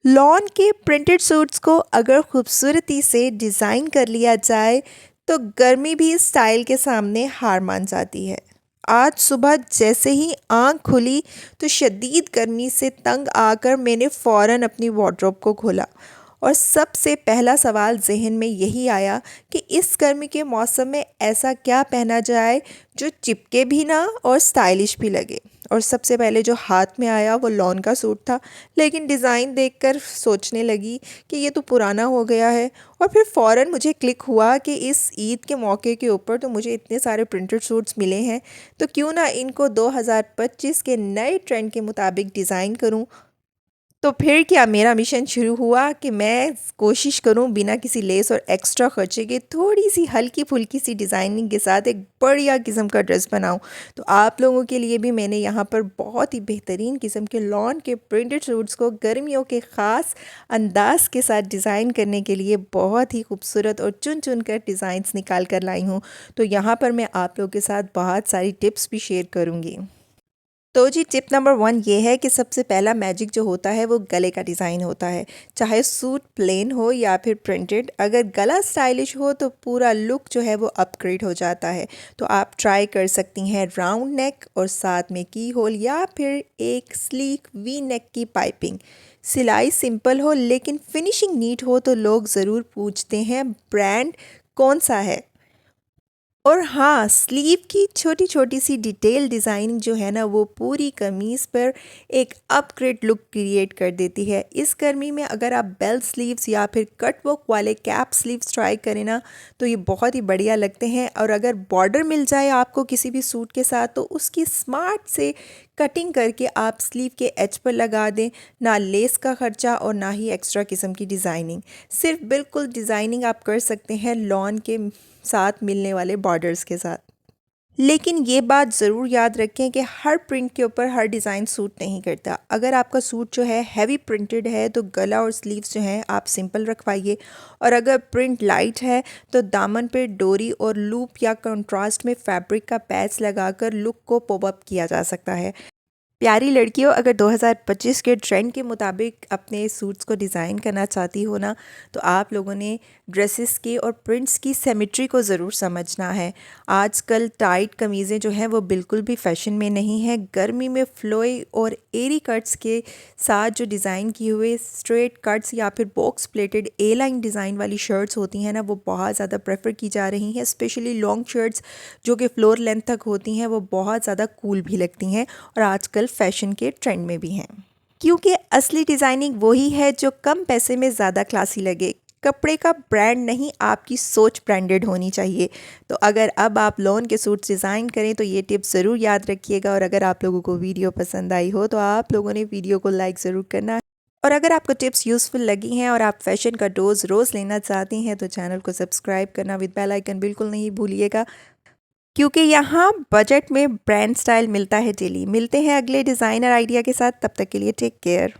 Lawn के printed suits को अगर खूबसूरती से डिज़ाइन कर लिया जाए तो गर्मी भी स्टाइल के सामने हार मान जाती है। आज सुबह जैसे ही आंख खुली तो शदीद गर्मी से तंग आकर मैंने फ़ौरन अपनी वार्डरोब को खोला और सबसे पहला सवाल जहन में यही आया कि इस गर्मी के मौसम में ऐसा क्या पहना जाए जो चिपके भी ना और स्टाइलिश भी लगे। और सबसे पहले जो हाथ में आया वो लॉन का सूट था, लेकिन डिज़ाइन देखकर सोचने लगी कि ये तो पुराना हो गया है। और फिर फ़ौरन मुझे क्लिक हुआ कि इस ईद के मौके के ऊपर तो मुझे इतने सारे प्रिंटेड सूट्स मिले हैं, तो क्यों ना इनको 2025 के नए ट्रेंड के मुताबिक डिज़ाइन करूं। तो फिर क्या मेरा मिशन शुरू हुआ कि मैं कोशिश करूं बिना किसी लेस और एक्स्ट्रा खर्चे के थोड़ी सी हल्की फुल्की सी डिज़ाइनिंग के साथ एक बढ़िया किस्म का ड्रेस बनाऊं। तो आप लोगों के लिए भी मैंने यहाँ पर बहुत ही बेहतरीन किस्म के लॉन के प्रिंटेड सूट्स को गर्मियों के ख़ास अंदाज के साथ डिज़ाइन करने के लिए बहुत ही खूबसूरत और चुन चुन कर डिज़ाइंस निकाल कर लाई हूँ। तो यहाँ पर मैं आप लोगों के साथ बहुत सारी टिप्स भी शेयर करूँगी। तो जी टिप नंबर 1 ये है कि सबसे पहला मैजिक जो होता है वो गले का डिज़ाइन होता है। चाहे सूट प्लेन हो या फिर प्रिंटेड, अगर गला स्टाइलिश हो तो पूरा लुक जो है वो अपग्रेड हो जाता है। तो आप ट्राई कर सकती हैं राउंड नेक और साथ में की होल या फिर एक स्लीक वी नेक की पाइपिंग। सिलाई सिंपल हो लेकिन फिनिशिंग नीट हो तो लोग ज़रूर पूछते हैं ब्रांड कौन सा है। और हाँ, स्लीव की छोटी छोटी सी डिटेल डिज़ाइनिंग जो है ना वो पूरी कमीज़ पर एक अपग्रेड लुक क्रिएट कर देती है। इस गर्मी में अगर आप बेल स्लीव्स या फिर कट वर्क वाले कैप स्लीव्स ट्राई करें ना तो ये बहुत ही बढ़िया लगते हैं। और अगर बॉर्डर मिल जाए आपको किसी भी सूट के साथ तो उसकी स्मार्ट से कटिंग करके आप स्लीव के एज पर लगा दें। ना लेस का खर्चा और ना ही एक्स्ट्रा किस्म की डिज़ाइनिंग, सिर्फ बिल्कुल डिज़ाइनिंग आप कर सकते हैं लॉन के साथ मिलने वाले बॉर्डर्स के साथ। लेकिन ये बात ज़रूर याद रखें कि हर प्रिंट के ऊपर हर डिज़ाइन सूट नहीं करता। अगर आपका सूट जो है हैवी प्रिंटेड है तो गला और स्लीव्स जो हैं आप सिंपल रखवाइए, और अगर प्रिंट लाइट है तो दामन पे डोरी और लूप या कंट्रास्ट में फैब्रिक का पैच लगाकर लुक को पॉप अप किया जा सकता है। प्यारी लड़कियों, अगर 2025 के ट्रेंड के मुताबिक अपने सूट्स को डिज़ाइन करना चाहती हो ना तो आप लोगों ने ड्रेसेस की और प्रिंट्स की सिमेट्री को ज़रूर समझना है। आजकल टाइट कमीज़ें जो हैं वो बिल्कुल भी फैशन में नहीं है। गर्मी में फ्लोई और एरी कट्स के साथ जो डिज़ाइन किए हुए स्ट्रेट कट्स या फिर बॉक्स प्लेटेड ए लाइन डिज़ाइन वाली शर्ट्स होती हैं ना वो बहुत ज़्यादा प्रेफर की जा रही हैं। स्पेशली लॉन्ग शर्ट्स जो कि फ्लोर लेंथ तक होती हैं वो बहुत ज़्यादा कूल भी लगती हैं और आजकल फैशन के ट्रेंड में भी हैं। क्योंकि असली डिज़ाइनिंग वही है जो कम पैसे में ज़्यादा क्लासी लगे। कपड़े का ब्रांड नहीं, आपकी सोच ब्रांडेड होनी चाहिए। तो अगर अब आप लॉन के सूट्स डिज़ाइन करें तो ये टिप्स ज़रूर याद रखिएगा। और अगर आप लोगों को वीडियो पसंद आई हो तो आप लोगों ने वीडियो को लाइक ज़रूर करना है। और अगर आपको टिप्स यूज़फुल लगी हैं और आप फैशन का डोज रोज़ लेना चाहती हैं तो चैनल को सब्सक्राइब करना विद बेल आइकन बिल्कुल नहीं भूलिएगा, क्योंकि यहाँ बजट में ब्रांड स्टाइल मिलता है डेली। मिलते हैं अगले डिज़ाइनर आइडिया के साथ, तब तक के लिए टेक केयर।